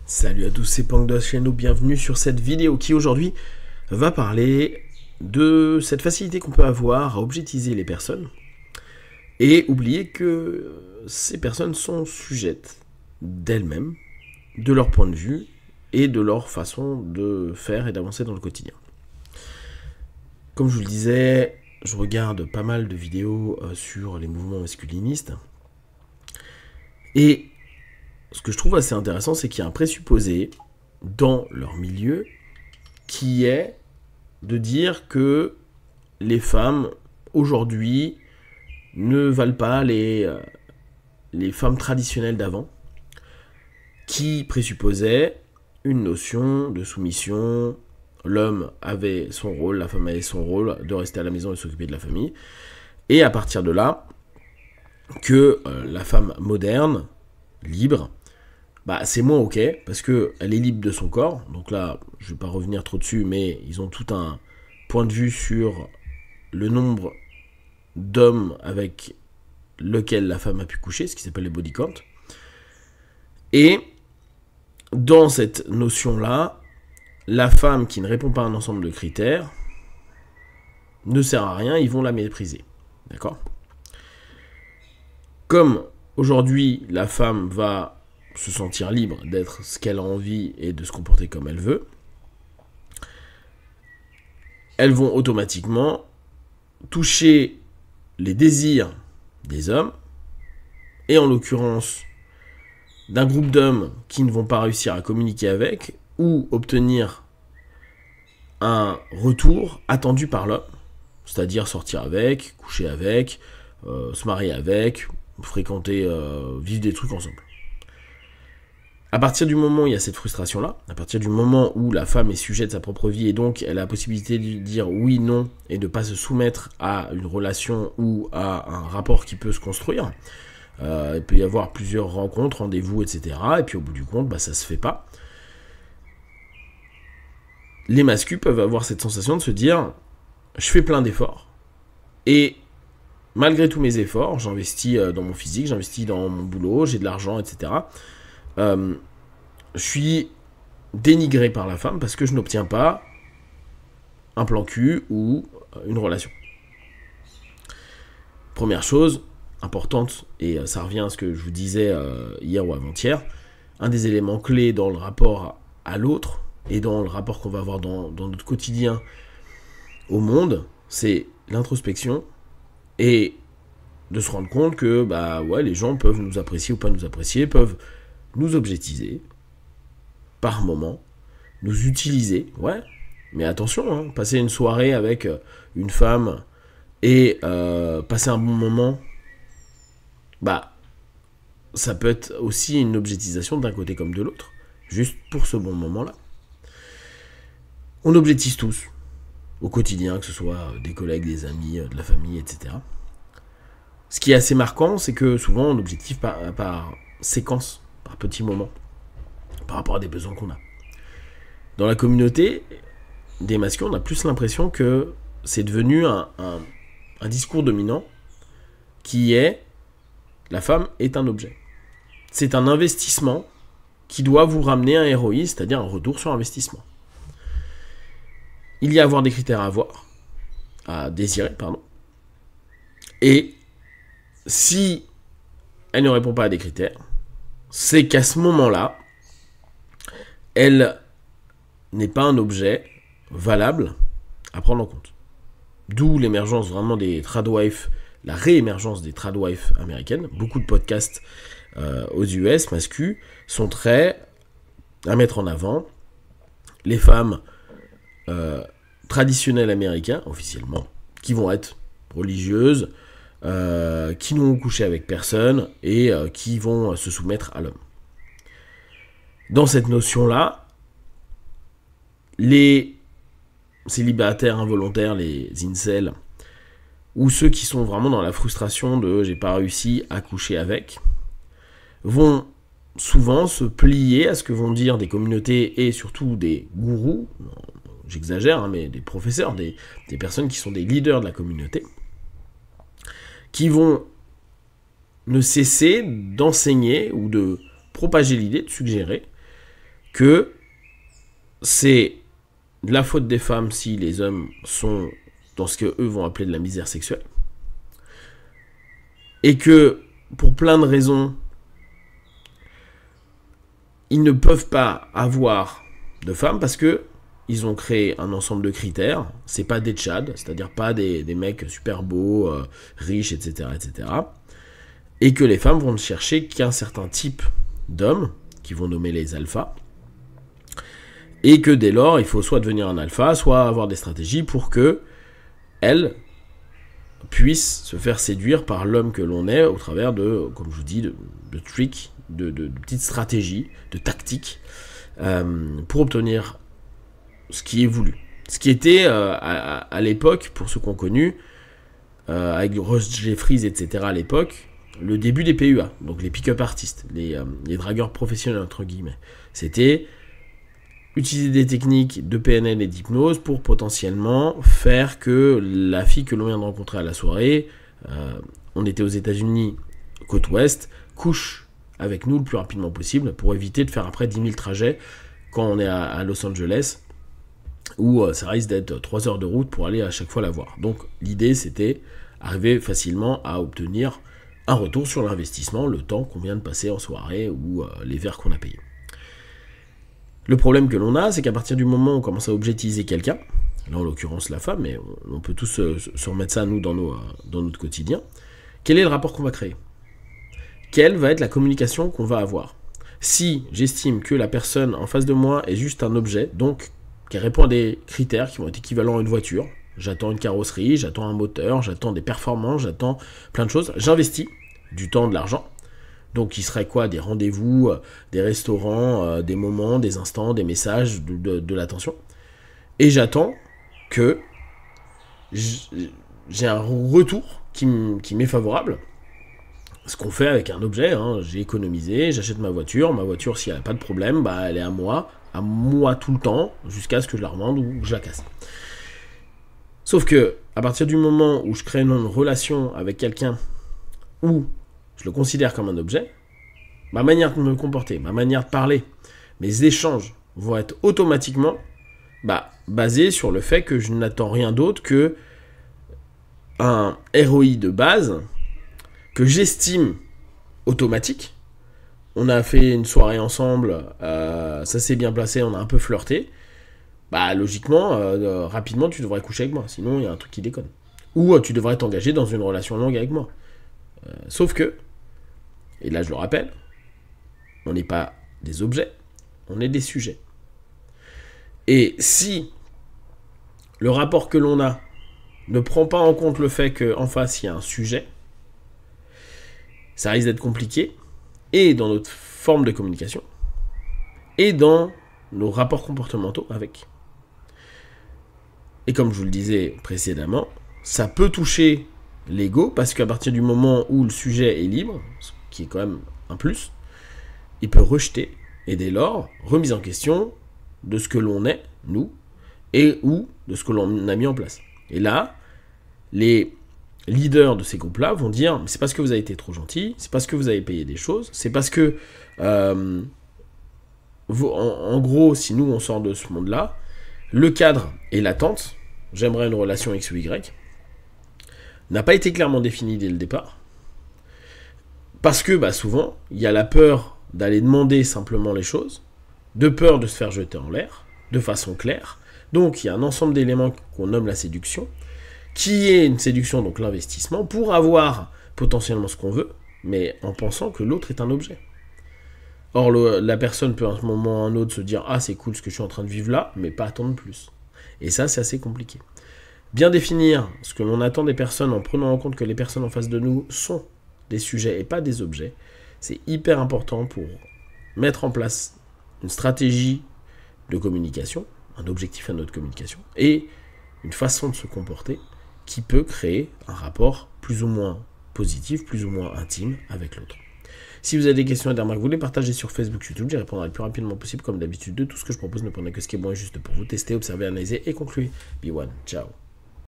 Salut à tous, c'est Pang de la chaîne, bienvenue sur cette vidéo qui aujourd'hui va parler de cette facilité qu'on peut avoir à objectiser les personnes et oublier que ces personnes sont sujettes d'elles-mêmes, de leur point de vue et de leur façon de faire et d'avancer dans le quotidien. Comme je vous le disais, je regarde pas mal de vidéos sur les mouvements masculinistes et ce que je trouve assez intéressant, c'est qu'il y a un présupposé dans leur milieu qui est de dire que les femmes aujourd'hui ne valent pas les femmes traditionnelles d'avant, qui présupposaient une notion de soumission. L'homme avait son rôle, la femme avait son rôle de rester à la maison et s'occuper de la famille. Et à partir de là, que la femme moderne, libre, c'est moins ok, parce qu'elle est libre de son corps. Donc là, je ne vais pas revenir trop dessus, mais ils ont tout un point de vue sur le nombre d'hommes avec lequel la femme a pu coucher, ce qui s'appelle les body count. Et dans cette notion-là, la femme qui ne répond pas à un ensemble de critères ne sert à rien, ils vont la mépriser. D'accord ? Comme aujourd'hui, la femme va se sentir libre d'être ce qu'elle a envie et de se comporter comme elle veut, elles vont automatiquement toucher les désirs des hommes, et en l'occurrence d'un groupe d'hommes qui ne vont pas réussir à communiquer avec, ou obtenir un retour attendu par l'homme, c'est-à-dire sortir avec, coucher avec, se marier avec, fréquenter, vivre des trucs ensemble. À partir du moment où il y a cette frustration-là, à partir du moment où la femme est sujet de sa propre vie et donc elle a la possibilité de dire oui, non, et de ne pas se soumettre à une relation ou à un rapport qui peut se construire, il peut y avoir plusieurs rencontres, rendez-vous, etc. Et puis au bout du compte, ça se fait pas. Les masculins peuvent avoir cette sensation de se dire je fais plein d'efforts et malgré tous mes efforts, j'investis dans mon physique, j'investis dans mon boulot, j'ai de l'argent, etc. Je suis dénigré par la femme parce que je n'obtiens pas un plan cul ou une relation. Première chose importante, et ça revient à ce que je vous disais hier ou avant-hier, un des éléments clés dans le rapport à l'autre et dans le rapport qu'on va avoir dans notre quotidien au monde, c'est l'introspection et de se rendre compte que les gens peuvent nous apprécier ou pas nous apprécier, peuvent nous objectiser par moment, nous utiliser, mais attention, passer une soirée avec une femme et passer un bon moment, ça peut être aussi une objectisation d'un côté comme de l'autre, juste pour ce bon moment-là. On objectise tous, au quotidien, que ce soit des collègues, des amis, de la famille, etc. Ce qui est assez marquant, c'est que souvent on objective par séquence, par petits moments, par rapport à des besoins qu'on a. Dans la communauté des masculins, on a plus l'impression que c'est devenu un discours dominant qui est la femme est un objet. C'est un investissement qui doit vous ramener un ROI, c'est-à-dire un retour sur investissement. Il y a à avoir des critères à désirer, et si elle ne répond pas à des critères, c'est qu'à ce moment-là, elle n'est pas un objet valable à prendre en compte. D'où l'émergence vraiment des tradwives, la réémergence des tradwives américaines. Beaucoup de podcasts aux US, masculins, sont très à mettre en avant les femmes traditionnelles américaines, officiellement, qui vont être religieuses, qui n'ont couché avec personne et qui vont se soumettre à l'homme. Dans cette notion-là, les célibataires involontaires, les incels, ou ceux qui sont vraiment dans la frustration de j'ai pas réussi à coucher avec, vont souvent se plier à ce que vont dire des communautés et surtout des gourous, j'exagère, mais des professeurs, des personnes qui sont des leaders de la communauté, qui vont ne cesser d'enseigner ou de propager l'idée, de suggérer que c'est de la faute des femmes si les hommes sont dans ce qu'eux vont appeler de la misère sexuelle. Et que, pour plein de raisons, ils ne peuvent pas avoir de femmes parce que ils ont créé un ensemble de critères. C'est pas des tchads, c'est-à-dire pas des mecs super beaux, riches, etc., etc. Et que les femmes vont ne chercher qu'un certain type d'hommes, qui vont nommer les alphas. Et que dès lors, il faut soit devenir un alpha, soit avoir des stratégies pour que elles puissent se faire séduire par l'homme que l'on est au travers de, comme je vous dis, de tricks, de petites stratégies, de tactiques, pour obtenir ce qui est voulu. Ce qui était, à l'époque, pour ceux qu'on connu, avec Ross Jeffries, etc., à l'époque, le début des PUA, donc les pick-up artistes, les dragueurs professionnels, entre guillemets. C'était utiliser des techniques de PNL et d'hypnose pour potentiellement faire que la fille que l'on vient de rencontrer à la soirée, on était aux États-Unis, côte ouest, couche avec nous le plus rapidement possible pour éviter de faire après 10 000 trajets quand on est à Los Angeles, où ça risque d'être 3 heures de route pour aller à chaque fois la voir. Donc l'idée, c'était arriver facilement à obtenir un retour sur l'investissement, le temps qu'on vient de passer en soirée ou les verres qu'on a payés. Le problème que l'on a, c'est qu'à partir du moment où on commence à objectiviser quelqu'un, là en l'occurrence la femme, mais on peut tous se remettre ça nous dans notre quotidien, quel est le rapport qu'on va créer? Quelle va être la communication qu'on va avoir? Si j'estime que la personne en face de moi est juste un objet, donc qui répond à des critères qui vont être équivalents à une voiture, j'attends une carrosserie, j'attends un moteur, j'attends des performances, j'attends plein de choses, j'investis du temps, de l'argent. Donc il serait quoi? Des rendez-vous, des restaurants, des moments, des instants, des messages, de l'attention. Et j'attends que j'ai un retour qui m'est favorable. Ce qu'on fait avec un objet, hein, j'ai économisé, j'achète ma voiture, si elle n'a pas de problème, bah, elle est à moi tout le temps, jusqu'à ce que je la revende ou que je la casse. Sauf que, à partir du moment où je crée une relation avec quelqu'un où je le considère comme un objet, ma manière de me comporter, ma manière de parler, mes échanges vont être automatiquement basés sur le fait que je n'attends rien d'autre que un ROI de base que j'estime automatique. On a fait une soirée ensemble, ça s'est bien placé, on a un peu flirté. Logiquement, rapidement, tu devrais coucher avec moi, sinon il y a un truc qui déconne. Ou tu devrais t'engager dans une relation longue avec moi. Sauf que, et là je le rappelle, on n'est pas des objets, on est des sujets. Et si le rapport que l'on a ne prend pas en compte le fait qu'en face il y a un sujet, ça risque d'être compliqué, et dans notre forme de communication, et dans nos rapports comportementaux avec. Et comme je vous le disais précédemment, ça peut toucher l'ego, parce qu'à partir du moment où le sujet est libre, ce qui est quand même un plus, il peut rejeter, et dès lors, remise en question de ce que l'on est, nous, et ou de ce que l'on a mis en place. Et là, les leaders de ces groupes-là vont dire, c'est parce que vous avez été trop gentil, c'est parce que vous avez payé des choses, c'est parce que, en gros, si nous on sort de ce monde-là, le cadre et l'attente, j'aimerais une relation X ou Y, n'a pas été clairement défini dès le départ, parce que souvent, il y a la peur d'aller demander simplement les choses, de peur de se faire jeter en l'air, de façon claire. Donc il y a un ensemble d'éléments qu'on nomme la séduction, qui est une séduction, donc l'investissement, pour avoir potentiellement ce qu'on veut, mais en pensant que l'autre est un objet. Or, la personne peut à un moment ou à un autre se dire « Ah, c'est cool ce que je suis en train de vivre là », mais pas attendre plus. Et ça, c'est assez compliqué. Bien définir ce que l'on attend des personnes en prenant en compte que les personnes en face de nous sont des sujets et pas des objets, c'est hyper important pour mettre en place une stratégie de communication, un objectif à notre communication, et une façon de se comporter qui peut créer un rapport plus ou moins positif, plus ou moins intime avec l'autre. Si vous avez des questions et des remarques, vous les partagez sur Facebook, YouTube, j'y répondrai le plus rapidement possible comme d'habitude de tout ce que je propose. Ne prenez que ce qui est bon et juste pour vous tester, observer, analyser et conclure. Be one, ciao.